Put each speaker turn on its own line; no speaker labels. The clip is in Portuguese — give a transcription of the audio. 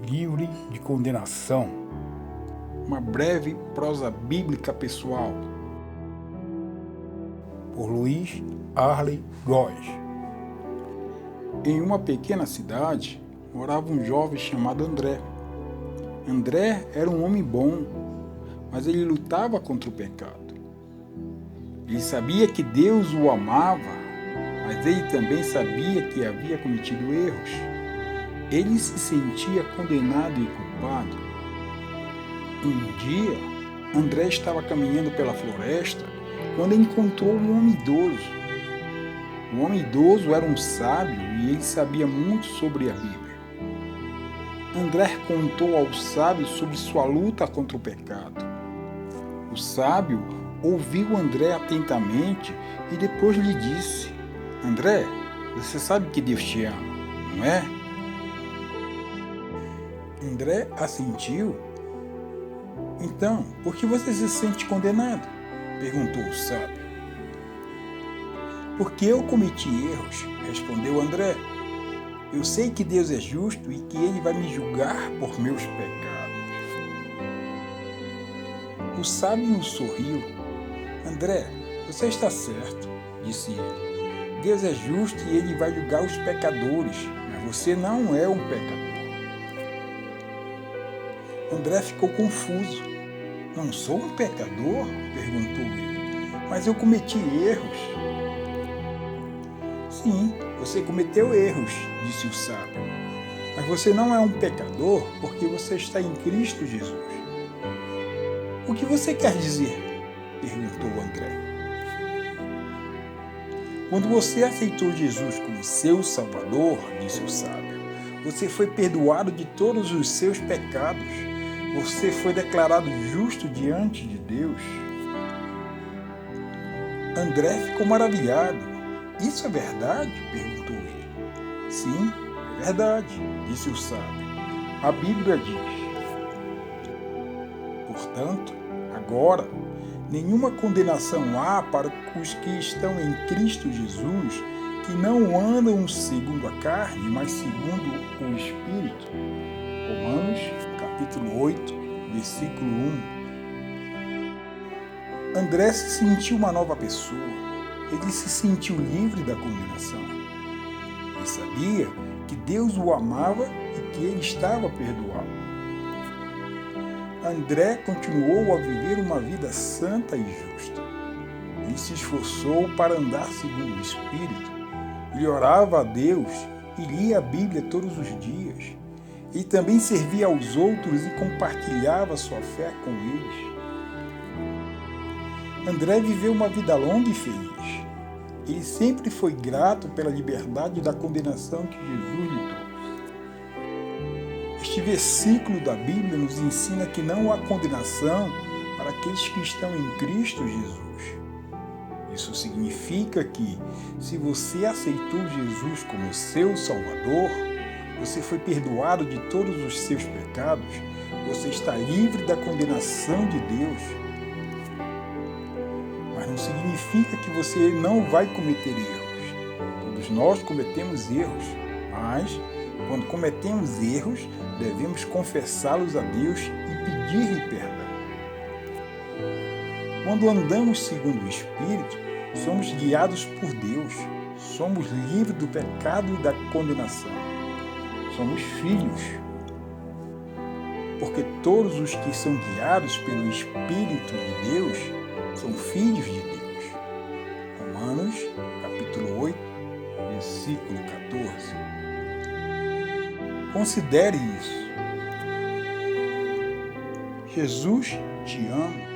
livre de condenação. Uma breve prosa bíblica pessoal. Por Luiz Arley Góes. Em uma pequena cidade, morava um jovem chamado André. André era um homem bom, mas ele lutava contra o pecado. Ele sabia que Deus o amava, mas ele também sabia que havia cometido erros. Ele se sentia condenado e culpado. Um dia, André estava caminhando pela floresta quando encontrou um homem idoso. O homem idoso era um sábio e ele sabia muito sobre a Bíblia. André contou ao sábio sobre sua luta contra o pecado. O sábio ouviu André atentamente e depois lhe disse: André, você sabe que Deus te ama, não é? André assentiu. Então, por que você se sente condenado? Perguntou o sábio. Porque eu cometi erros, respondeu André. Eu sei que Deus é justo e que Ele vai me julgar por meus pecados. O sábio sorriu. André, você está certo, disse ele. Deus é justo e Ele vai julgar os pecadores, mas você não é um pecador. André ficou confuso. Não sou um pecador? Perguntou ele. Mas eu cometi erros. Sim, você cometeu erros, disse o sábio. Mas você não é um pecador porque você está em Cristo Jesus. O que você quer dizer? Perguntou André. Quando você aceitou Jesus como seu Salvador, disse o sábio, você foi perdoado de todos os seus pecados. Você foi declarado justo diante de Deus. André ficou maravilhado. Isso é verdade? Perguntou ele. Sim, é verdade, disse o sábio. A Bíblia diz. Portanto, agora, nenhuma condenação há para os que estão em Cristo Jesus, que não andam segundo a carne, mas segundo o Espírito. Romanos, capítulo 8, versículo 1. André se sentiu uma nova pessoa. Ele se sentiu livre da condenação. Ele sabia que Deus o amava e que ele estava perdoado. André continuou a viver uma vida santa e justa. Ele se esforçou para andar segundo o Espírito. Ele orava a Deus e lia a Bíblia todos os dias. Ele também servia aos outros e compartilhava sua fé com eles. André viveu uma vida longa e feliz. Ele sempre foi grato pela liberdade da condenação que Jesus lhe trouxe. Este versículo da Bíblia nos ensina que não há condenação para aqueles que estão em Cristo Jesus. Isso significa que, se você aceitou Jesus como seu Salvador, você foi perdoado de todos os seus pecados, você está livre da condenação de Deus. Mas não significa que você não vai cometer erros. Todos nós cometemos erros, mas quando cometemos erros, devemos confessá-los a Deus e pedir-lhe perdão. Quando andamos segundo o Espírito, somos guiados por Deus, somos livres do pecado e da condenação. Somos filhos, porque todos os que são guiados pelo Espírito de Deus são filhos de Deus. Romanos, capítulo 8, versículo 14. Considere isso. Jesus te ama.